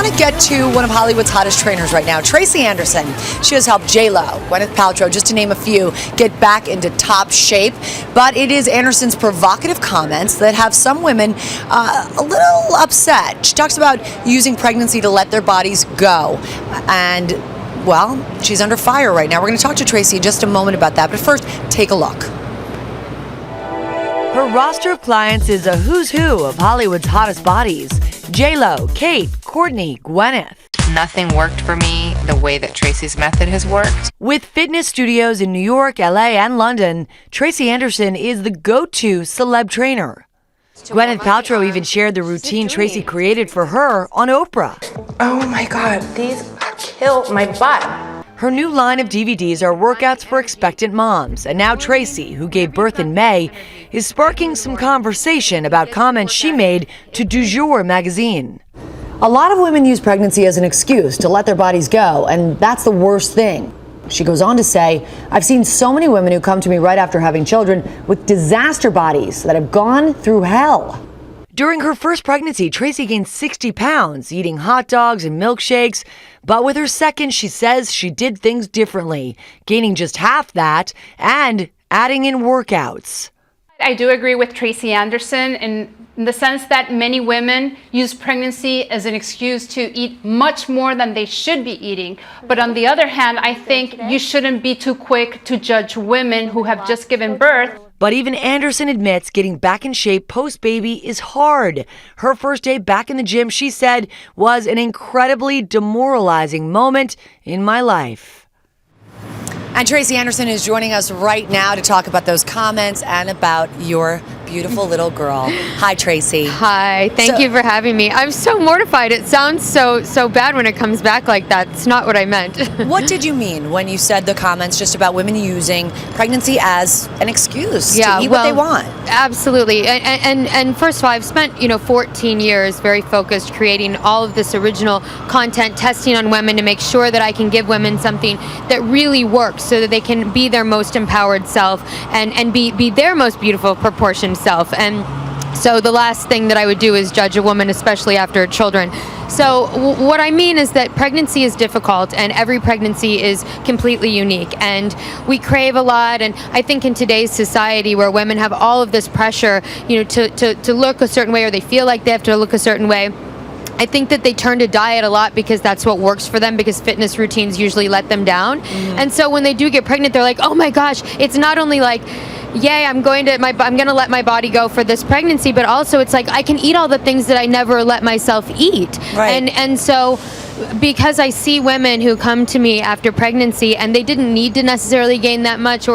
want to get to one of Hollywood's hottest trainers right now, Tracy Anderson. She has helped J.Lo, Gwyneth Paltrow, just to name a few, get back into top shape. But it is Anderson's provocative comments that have some women a little upset. She talks about using pregnancy to let their bodies go. And, well, she's under fire right now. We're going to talk to Tracy in just a moment about that. But first, take a look. Her roster of clients is a who's who of Hollywood's hottest bodies. J.Lo, Kate, Kourtney, Gwyneth. Nothing worked for me the way that Tracy's method has worked. With fitness studios in New York, LA, and London, Tracy Anderson is the go-to celeb trainer. Gwyneth Paltrow even shared the routine Tracy created for her on Oprah. Oh my God, these kill my butt. Her new line of DVDs are workouts for expectant moms, and now Tracy, who gave birth in May, is sparking some conversation about comments she made to Du Jour magazine. A lot of women use pregnancy as an excuse to let their bodies go, and that's the worst thing. She goes on to say, I've seen so many women who come to me right after having children with disaster bodies that have gone through hell. During her first pregnancy, Tracy gained 60 pounds, eating hot dogs and milkshakes. But with her second, she says she did things differently, gaining just half that and adding in workouts. I do agree with Tracy Anderson in the sense that many women use pregnancy as an excuse to eat much more than they should be eating. But on the other hand, I think you shouldn't be too quick to judge women who have just given birth. But even Anderson admits getting back in shape post-baby is hard. Her first day back in the gym, she said, was an incredibly demoralizing moment in my life. And Tracy Anderson is joining us right now to talk about those comments and about your beautiful little girl. Hi, Tracy. Hi, thank you for having me. I'm so mortified. It sounds so bad when it comes back like that. It's not what I meant. What did you mean when you said the comments just about women using pregnancy as an excuse to eat what they want? Absolutely. And first of all, I've spent 14 years very focused creating all of this original content, testing on women to make sure that I can give women something that really works so that they can be their most empowered self and be their most beautiful proportioned self. And so the last thing that I would do is judge a woman, especially after children. So what I mean is that pregnancy is difficult and every pregnancy is completely unique and we crave a lot. And I think in today's society where women have all of this pressure, to look a certain way or they feel like they have to look a certain way, I think that they turn to diet a lot because that's what works for them because fitness routines usually let them down. And so when they do get pregnant, they're like, oh my gosh, it's not only like, yay, I'm going to let my body go for this pregnancy, but also it's like I can eat all the things that I never let myself eat. Right. And so because I see women who come to me after pregnancy and they didn't need to necessarily gain that much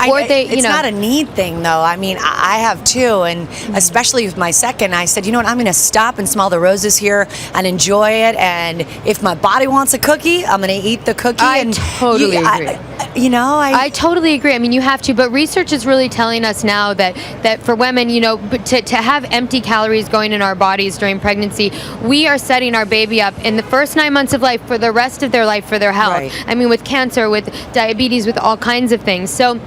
It's not a need thing, though. I mean, I have too, and especially with my second, I said, you know what, I'm going to stop and smell the roses here and enjoy it, and if my body wants a cookie, I'm going to eat the cookie. I totally agree. I totally agree. I mean, you have to, but research is really telling us now that for women, to have empty calories going in our bodies during pregnancy, we are setting our baby up in the first 9 months of life for the rest of their life for their health. Right. I mean, with cancer, with diabetes, with all kinds of things. So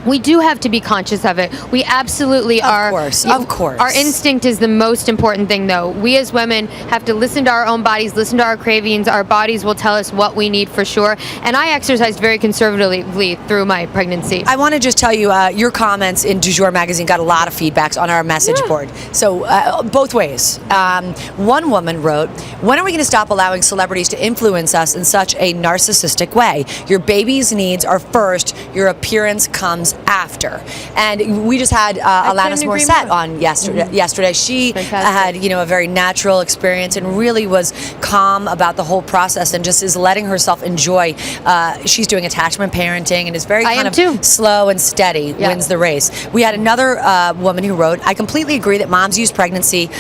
we do have to be conscious of it. We absolutely are. Of course. Our instinct is the most important thing, though. We as women have to listen to our own bodies, listen to our cravings. Our bodies will tell us what we need for sure. And I exercised very conservatively through my pregnancy. I want to just tell you, your comments in Du Jour magazine got a lot of feedbacks on our message board. So both ways. One woman wrote, when are we going to stop allowing celebrities to influence us in such a narcissistic way? Your baby's needs are first. Your appearance comes after. And we just had Alanis Morissette on yesterday. She had a very natural experience and really was calm about the whole process and just is letting herself enjoy. She's doing attachment parenting and is very slow and steady, wins the race. We had another woman who wrote, I completely agree that moms use pregnancy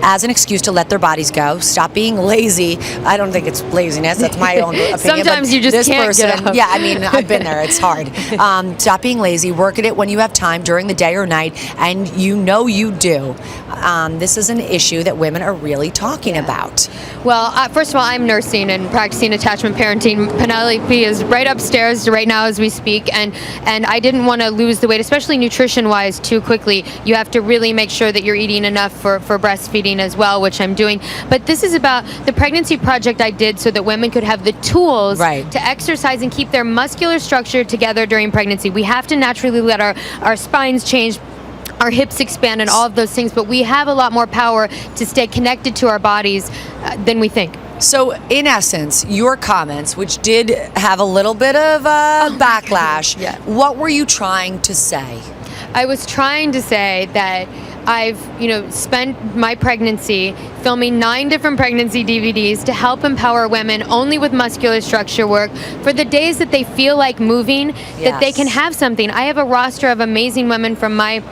as an excuse to let their bodies go. Stop being lazy. I don't think it's laziness. That's my own opinion. Sometimes you just can't get up. Yeah, I mean, I've been there. It's hard. Stop being lazy. Work at it when you have time during the day or night, and you do. This is an issue that women are really talking about. Well, first of all, I'm nursing and practicing attachment parenting. Penelope is right upstairs right now as we speak, and I didn't want to lose the weight, especially nutrition-wise, too quickly. You have to really make sure that you're eating enough for breastfeeding eating as well, which I'm doing. But this is about the pregnancy project I did so that women could have the tools to exercise and keep their muscular structure together during pregnancy. We have to naturally let our spines change, our hips expand, and all of those things, but we have a lot more power to stay connected to our bodies than we think. So, in essence, your comments, which did have a little bit of backlash, what were you trying to say? I was trying to say that I've, spent my pregnancy filming 9 different pregnancy DVDs to help empower women only with muscular structure work for the days that they feel like moving, that they can have something. I have a roster of amazing women from my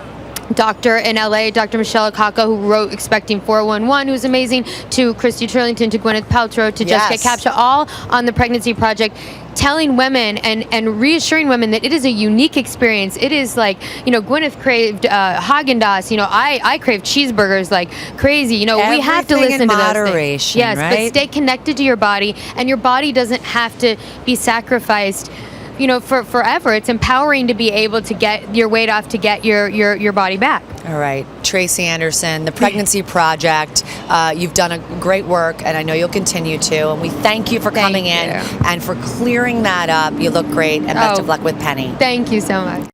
doctor in LA, Dr. Michelle Akaka, who wrote Expecting 411, who's amazing, to Christy Turlington, to Gwyneth Paltrow, to Jessica Capshaw, all on the Pregnancy Project, telling women and reassuring women that it is a unique experience. It is like, Gwyneth craved Haagen-Dazs, I crave cheeseburgers like crazy. We have to listen to those things. Yes, but stay connected to your body, and your body doesn't have to be sacrificed for forever. It's empowering to be able to get your weight off, to get your body back. All right. Tracy Anderson, the Pregnancy Project. You've done a great work, and I know you'll continue to. And we thank you for coming in and for clearing that up. You look great, and best of luck with Penny. Thank you so much.